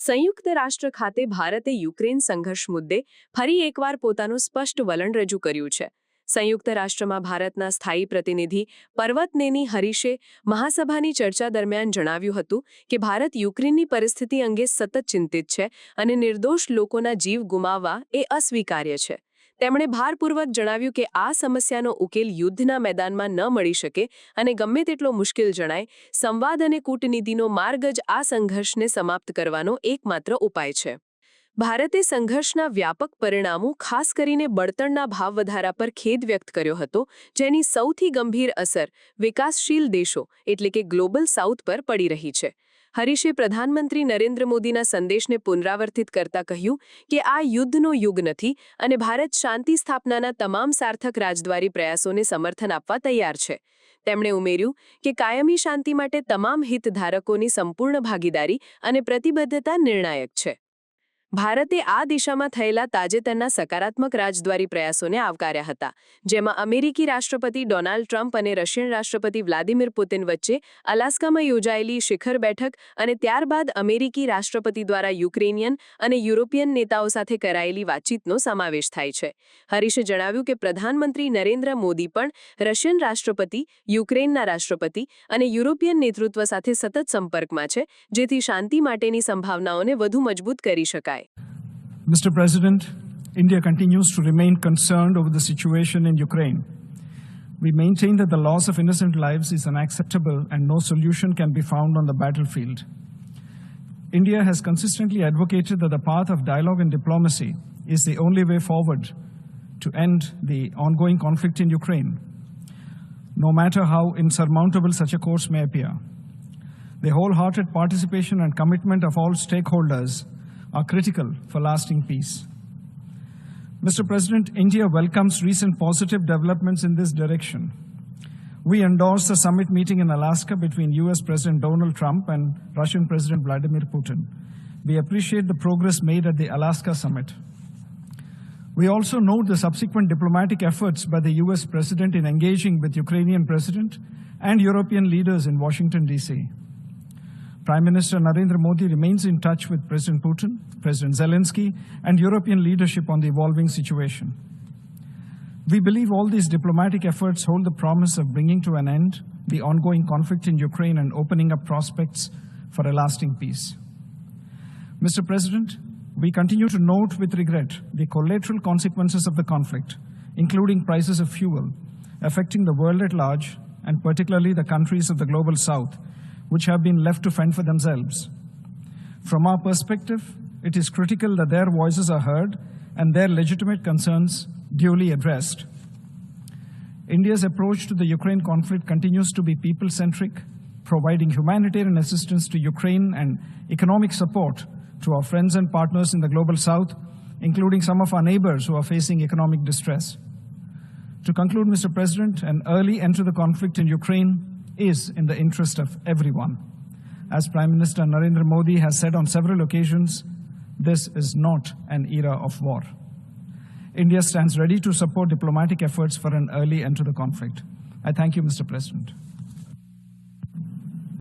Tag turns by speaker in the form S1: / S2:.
S1: સંયુક્ત રાષ્ટ્ર ખાતે ભારતે યુક્રેન સંઘર્ષ મુદ્દે ફરી એકવાર પોતાનું સ્પષ્ટ વલણ રજૂ કર્યું છે. સંયુક્ત રાષ્ટ્રમાં ભારતના સ્થાયી પ્રતિનિધિ પર્વતનેની હરીશે મહાસભાની ચર્ચા દરમિયાન જણાવ્યું હતું કે ભારત યુક્રેનની પરિસ્થિતિ અંગે સતત ચિંતિત છે અને નિર્દોષ લોકોના જીવ ગુમાવવા એ અસ્વીકાર્ય છે. તેમણે ભારપૂર્વક જણાવ્યું કે આ સમસ્યાનો ઉકેલ યુદ્ધના મેદાનમાં ન મળી શકે અને ગમે તેટલો મુશ્કેલ જણાય, સંવાદ અને કૂટનીતિનો માર્ગ જ આ સંઘર્ષને સમાપ્ત કરવાનો એકમાત્ર ઉપાય છે. ભારતે સંઘર્ષના વ્યાપક પરિણામો, ખાસ કરીને બળતણના ભાવ વધારા પર ખેદ વ્યક્ત કર્યો હતો, જેની સૌથી ગંભીર અસર વિકાસશીલ દેશો એટલે કે ગ્લોબલ સાઉથ પર પડી રહી છે. હરીશે પ્રધાનમંત્રી નરેન્દ્ર મોદીના સંદેશને પુનરાવર્તિત કરતા કહ્યું કે આ યુદ્ધનો યુગ નથી અને ભારત શાંતિ સ્થાપનાના તમામ સાર્થક રાજદ્વારી પ્રયાસોને સમર્થન આપવા તૈયાર છે. તેમણે ઉમેર્યું કે કાયમી શાંતિ માટે તમામ હિતધારકોની સંપૂર્ણ ભાગીદારી અને પ્રતિબદ્ધતા નિર્ણાયક છે. ભારતે આ દિશામાં થયેલા તાજેતરના સકારાત્મક રાજદ્વારી પ્રયાસોને આવકાર્યા હતા, જેમાં અમેરિકી રાષ્ટ્રપતિ ડોનાલ્ડ ટ્રમ્પ અને રશિયન રાષ્ટ્રપતિ વ્લાદિમીર પુતિન વચ્ચે અલાસ્કામાં યોજાયેલી શિખર બેઠક અને ત્યારબાદ અમેરિકી રાષ્ટ્રપતિ દ્વારા યુક્રેનિયન અને યુરોપિયન નેતાઓ સાથે કરાયેલી વાતચીતનો સમાવેશ થાય છે. હરીશે જણાવ્યું કે પ્રધાનમંત્રી નરેન્દ્ર મોદી પણ રશિયન રાષ્ટ્રપતિ, યુક્રેનના રાષ્ટ્રપતિ અને યુરોપિયન નેતૃત્વ સાથે સતત સંપર્કમાં છે, જેથી શાંતિ માટેની સંભાવનાઓને વધુ મજબૂત કરી શકાય.
S2: Mr. President, India continues to remain concerned over the situation in Ukraine. We maintain that the loss of innocent lives is unacceptable and no solution can be found on the battlefield. India has consistently advocated that the path of dialogue and diplomacy is the only way forward to end the ongoing conflict in Ukraine, no matter how insurmountable such a course may appear. The wholehearted participation and commitment of all stakeholders are critical for lasting peace. Mr. President, India welcomes recent positive developments in this direction. We endorse the summit meeting in Alaska between US President Donald Trump and Russian President Vladimir Putin. We appreciate the progress made at the Alaska summit. We also note the subsequent diplomatic efforts by the US President in engaging with Ukrainian President and European leaders in Washington, D.C. Prime Minister Narendra Modi remains in touch with President Putin, President Zelensky, and European leadership on the evolving situation. We believe all these diplomatic efforts hold the promise of bringing to an end the ongoing conflict in Ukraine and opening up prospects for a lasting peace. Mr. President, we continue to note with regret the collateral consequences of the conflict, including prices of fuel, affecting the world at large, and particularly the countries of the Global South, which have been left to fend for themselves. From our perspective, it is critical that their voices are heard and their legitimate concerns duly addressed. India's approach to the Ukraine conflict continues to be people-centric, providing humanitarian assistance to Ukraine and economic support to our friends and partners in the Global South, including some of our neighbors who are facing economic distress. To conclude, Mr. President, an early end to the conflict in Ukraine is in the interest of everyone. As Prime Minister Narendra Modi has said on several occasions, this is not an era of war. India stands ready to support diplomatic efforts for an early end to the conflict. I thank you, Mr. President.